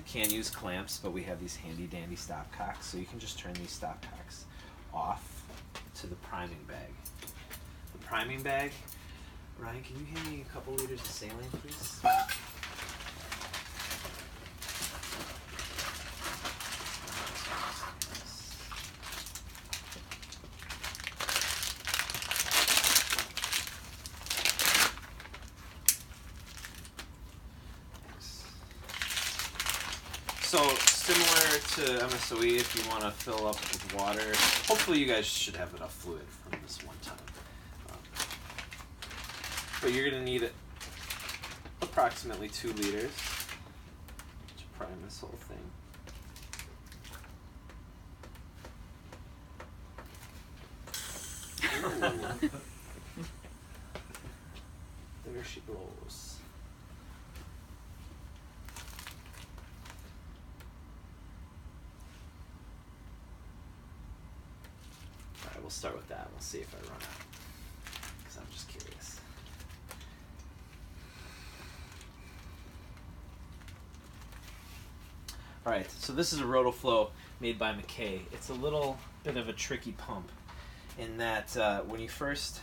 can't use clamps, but we have these handy dandy stopcocks, so you can just turn these stopcocks off to the priming bag. The priming bag, Ryan, can you hand me a couple liters of saline, please? So similar to MSOE, if you want to fill up with water, hopefully you guys should have enough fluid from this one time. But you're going to need approximately 2 liters to prime this whole thing. Ooh. There she goes. Alright, we'll start with that. We'll see if I run out. Because I'm just curious. Alright, so this is a Rotoflow made by McKay. It's a little bit of a tricky pump in that when you first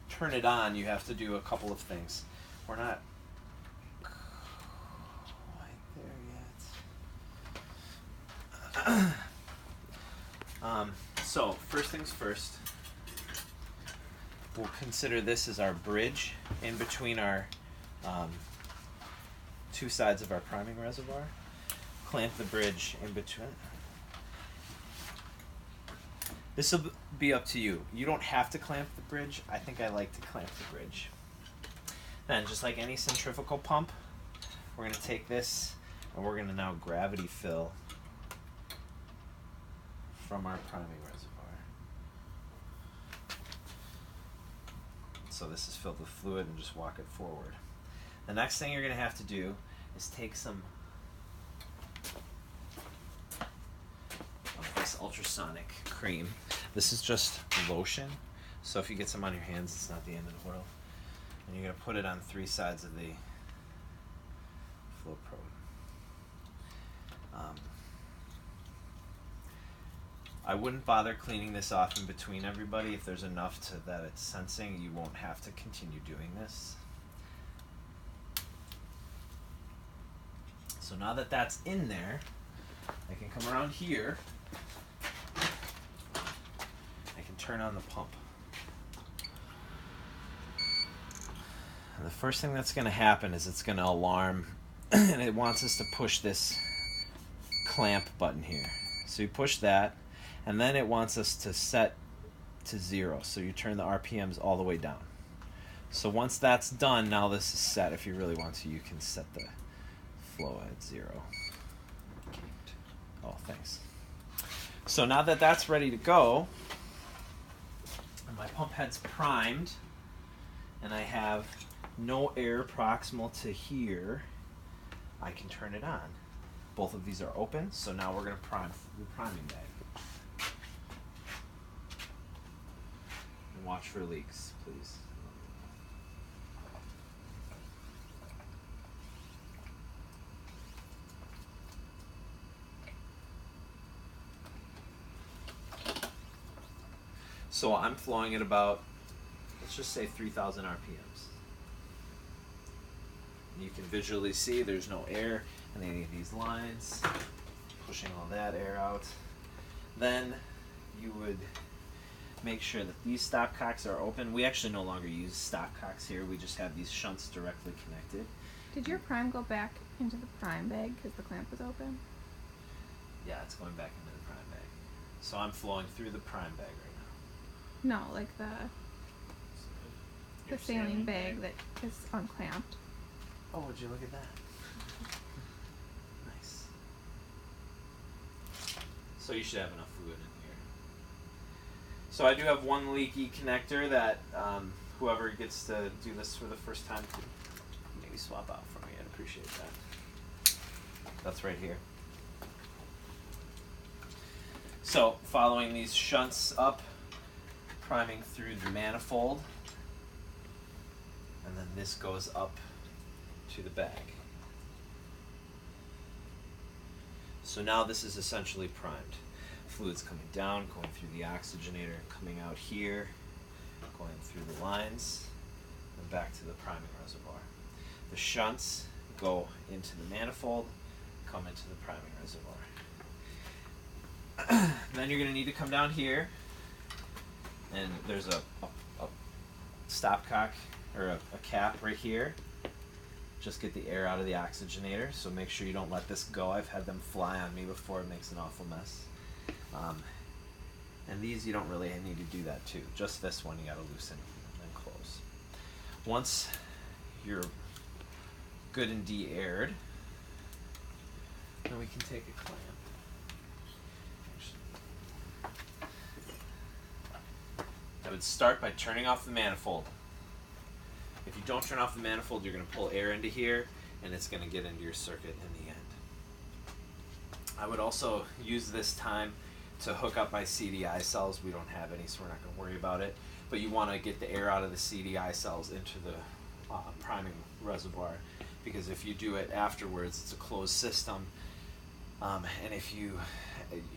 turn it on, you have to do a couple of things. We're not quite there yet. So, first things first, we'll consider this as our bridge in between our 2 sides of our priming reservoir. Clamp the bridge in between. This will be up to you. You don't have to clamp the bridge. I think I like to clamp the bridge. Then, just like any centrifugal pump, we're going to take this and we're going to now gravity fill from our priming reservoir. So this is filled with fluid and just walk it forward. The next thing you're going to have to do is take some of this ultrasonic cream. This is just lotion, so if you get some on your hands, it's not the end of the world. And you're going to put it on 3 sides of the flow probe. I wouldn't bother cleaning this off in between everybody. If there's enough to that it's sensing, you won't have to continue doing this. So now that that's in there, I can come around here. I can turn on the pump. And the first thing that's going to happen is it's going to alarm, and it wants us to push this clamp button here. So you push that, and then it wants us to set to 0. So you turn the RPMs all the way down. So once that's done, now this is set. If you really want to, you can set the flow at 0. Oh, thanks. So now that that's ready to go, and my pump head's primed, and I have no air proximal to here, I can turn it on. Both of these are open, so now we're going to prime the priming bag. And watch for leaks, please. So I'm flowing at about, let's just say 3,000 RPMs. And you can visually see there's no air in any of these lines, pushing all that air out. Then you would make sure that these stopcocks are open. We actually no longer use stopcocks here. We just have these shunts directly connected. Did your prime go back into the prime bag because the clamp was open? Yeah, it's going back into the prime bag. So I'm flowing through the prime bag right No, like the saline bag that is unclamped. now. Oh, would you look at that? Nice. So you should have enough fluid in here. So I do have one leaky connector that whoever gets to do this for the first time could maybe swap out for me. I'd appreciate that. That's right here. So following these shunts up, priming through the manifold, and then this goes up to the bag. So now this is essentially primed. Fluid's coming down, going through the oxygenator, coming out here, going through the lines, and back to the priming reservoir. The shunts go into the manifold, come into the priming reservoir. Then you're going to need to come down here, and there's a stopcock, or a cap right here. Just get the air out of the oxygenator, so make sure you don't let this go. I've had them fly on me before, it makes an awful mess. And these you don't really need to do that too. Just this one you got to loosen and then close. Once you're good and de-aired, then we can take a clamp. I would start by turning off the manifold. If you don't turn off the manifold, you're going to pull air into here, and it's going to get into your circuit in the end. I would also use this time to hook up my CDI cells. We don't have any, so we're not going to worry about it. But you want to get the air out of the CDI cells into the priming reservoir, because if you do it afterwards, it's a closed system, and if you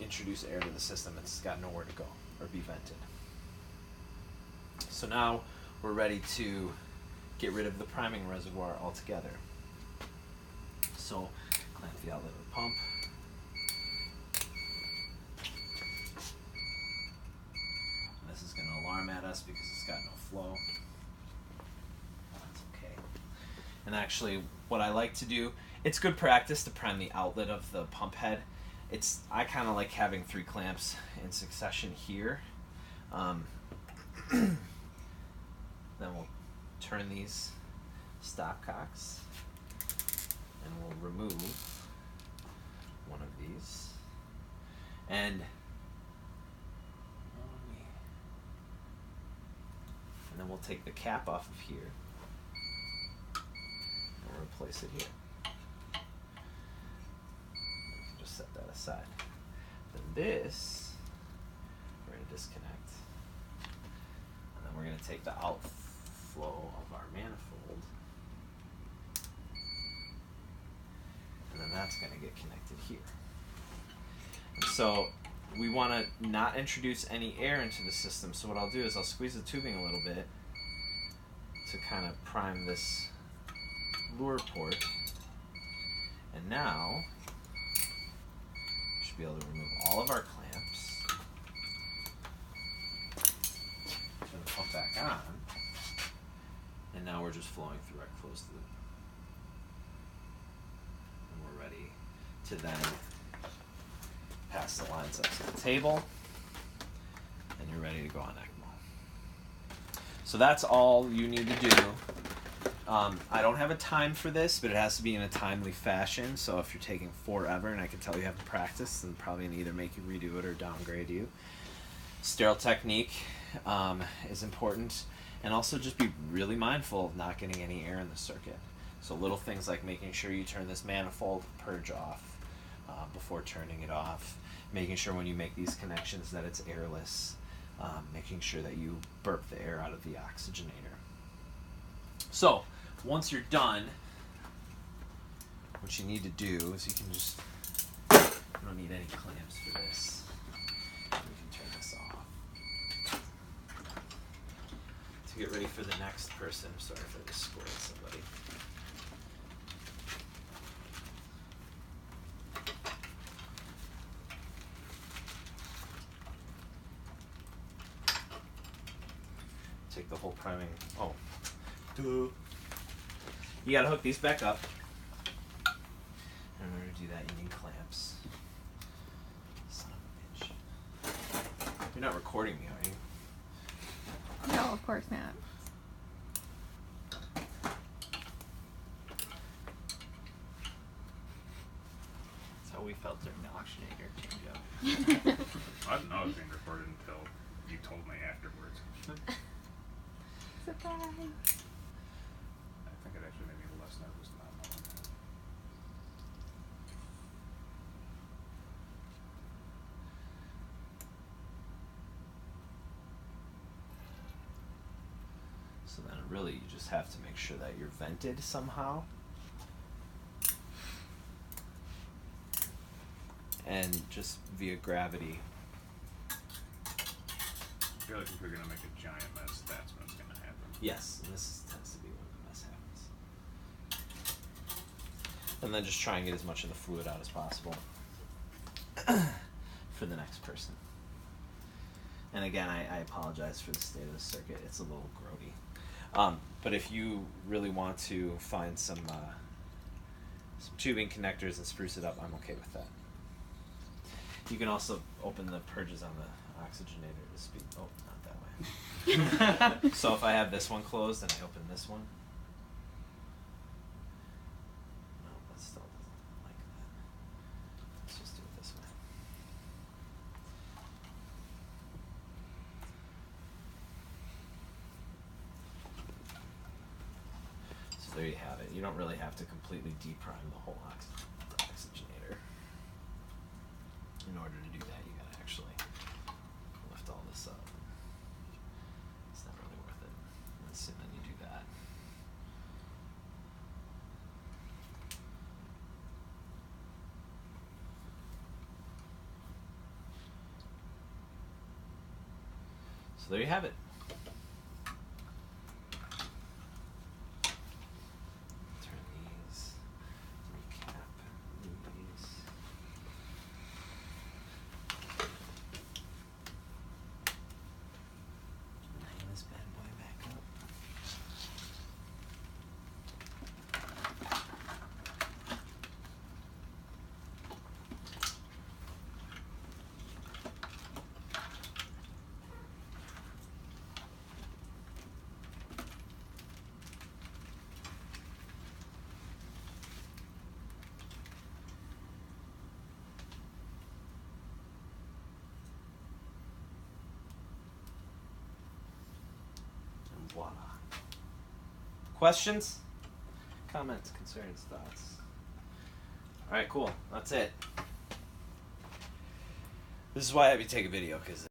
introduce air to the system, it's got nowhere to go or be vented. So now we're ready to get rid of the priming reservoir altogether. So clamp the outlet of the pump. And this is going to alarm at us because it's got no flow. That's okay. And actually, what I like to do, it's good practice to prime the outlet of the pump head. I kind of like having 3 clamps in succession here. Then we'll turn these stopcocks, and we'll remove one of these. And then we'll take the cap off of here and replace it here. Just set that aside. Then this, we're going to disconnect. And then we're going to take the outflow of our manifold, and then that's going to get connected here. And so we want to not introduce any air into the system, so what I'll do is I'll squeeze the tubing a little bit to kind of prime this lure port, and now we should be able to remove all of our clamps, turn the pump back on, and now we're just flowing through our closed loop. And we're ready to then pass the lines up to the table, and you're ready to go on Ecmo. So that's all you need to do. I don't have a time for this, but it has to be in a timely fashion. So if you're taking forever, and I can tell you haven't practiced, then probably gonna either make you redo it or downgrade you. Sterile technique is important. And also just be really mindful of not getting any air in the circuit. So little things like making sure you turn this manifold purge off before turning it off. Making sure when you make these connections that it's airless. Making sure that you burp the air out of the oxygenator. So once you're done, what you need to do is you don't need any clamps for this. We can turn this off. Get ready for the next person. I'm sorry if I just scored somebody. Take the whole priming. Oh. Duh. You gotta hook these back up. In order to do that, you need clamps. Son of a bitch. You're not recording me, are you? No, of course not. That's how we felt during the oxygenator change-up. I didn't know it was being recorded until you told me afterwards. Surprise! I think it actually made me less nervous than I know. So then really you just have to make sure that you're vented somehow. and just via gravity. I feel like if you're gonna make a giant mess, that's when it's gonna happen. Yes, and tends to be when the mess happens. And then just try and get as much of the fluid out as possible for the next person. And again, I apologize for the state of the circuit. It's a little grody. But if you really want to find some tubing connectors and spruce it up, I'm okay with that. You can also open the purges on the oxygenator to speed. Oh, not that way. So if I have this one closed and I open this one, no, that still doesn't like that. Let's just do it this way. So there you have it. You don't really have to completely deprime the whole oxygenator. In order to do that, you gotta actually lift all this up. It's not really worth it. And then you do that. So there you have it. Turn these, recap these. Line this bad boy back up. And voila. Questions? Comments, concerns, thoughts? Alright, cool. That's it. This is why I have you take a video, because